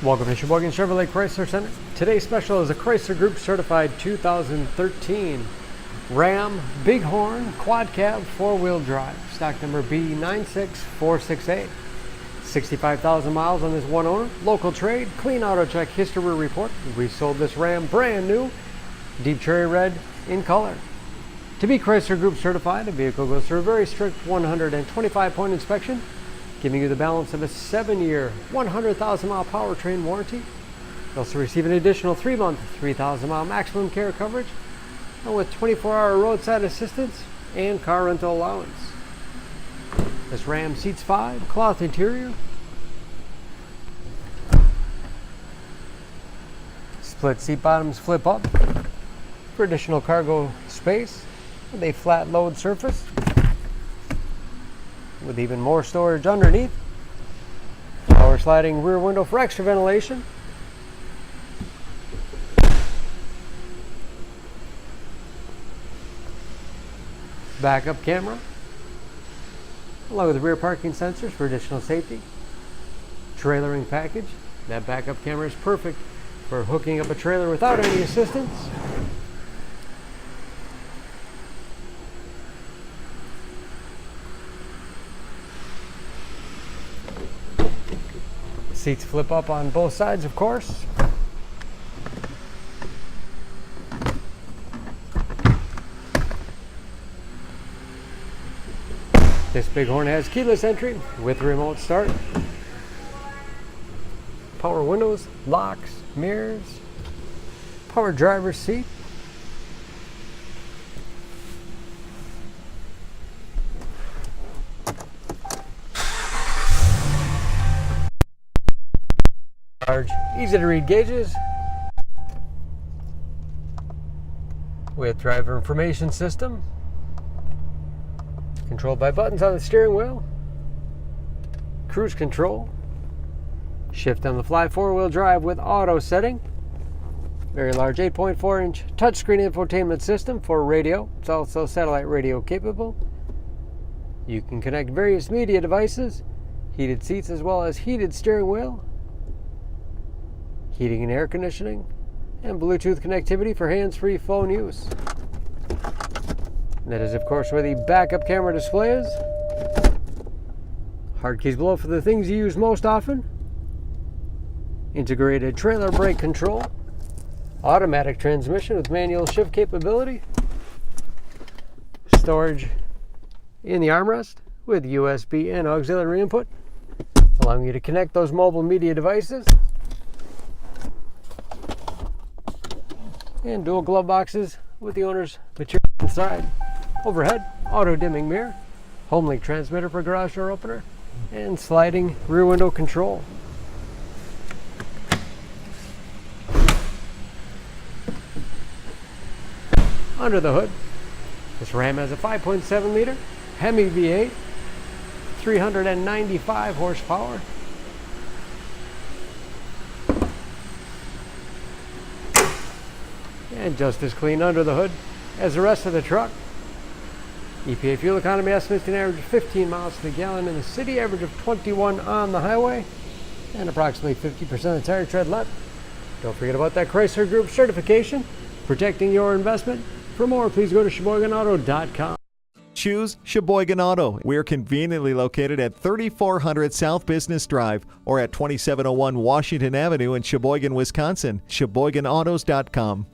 Welcome to Sheboygan Chevrolet Chrysler Center. Today's special is a Chrysler Group certified 2013 Ram Bighorn Quad Cab 4-wheel drive. Stock number B96468. 65,000 miles on this one owner. Local trade, clean auto check history report. We sold this Ram brand new, deep cherry red in color. To be Chrysler Group certified, the vehicle goes through a very strict 125-point inspection, giving you the balance of a 7-year, 100,000-mile powertrain warranty. You also receive an additional 3-month, 3,000-mile maximum care coverage, and with 24-hour roadside assistance and car rental allowance. This Ram seats 5, cloth interior, split seat bottoms flip up for additional cargo space with a flat load surface, with even more storage underneath. Power sliding rear window for extra ventilation. Backup camera, along with rear parking sensors for additional safety. Trailering package. That backup camera is perfect for hooking up a trailer without any assistance. Seats flip up on both sides, of course. This Bighorn has keyless entry with remote start. Power windows, locks, mirrors, power driver's seat. Large, easy to read gauges with driver information system, controlled by buttons on the steering wheel, cruise control, shift on the fly 4-wheel drive with auto setting, very large 8.4-inch touchscreen infotainment system for radio. It's also satellite radio capable. You can connect various media devices, heated seats as well as heated steering wheel, heating and air conditioning, and Bluetooth connectivity for hands-free phone use. And that is, of course, where the backup camera display is. Hard keys below for the things you use most often. Integrated trailer brake control. Automatic transmission with manual shift capability. Storage in the armrest with USB and auxiliary input, allowing you to connect those mobile media devices. And dual glove boxes with the owner's material inside. Overhead, auto dimming mirror, home link transmitter for garage door opener, and sliding rear window control. Under the hood, this Ram has a 5.7 liter Hemi V8, 395 horsepower. And just as clean under the hood as the rest of the truck. EPA fuel economy estimates an average of 15 miles to the gallon in the city, average of 21 on the highway, and approximately 50% of the tire tread left. Don't forget about that Chrysler Group certification, protecting your investment. For more, please go to SheboyganAuto.com. Choose Sheboygan Auto. We're conveniently located at 3400 South Business Drive or at 2701 Washington Avenue in Sheboygan, Wisconsin. SheboyganAutos.com.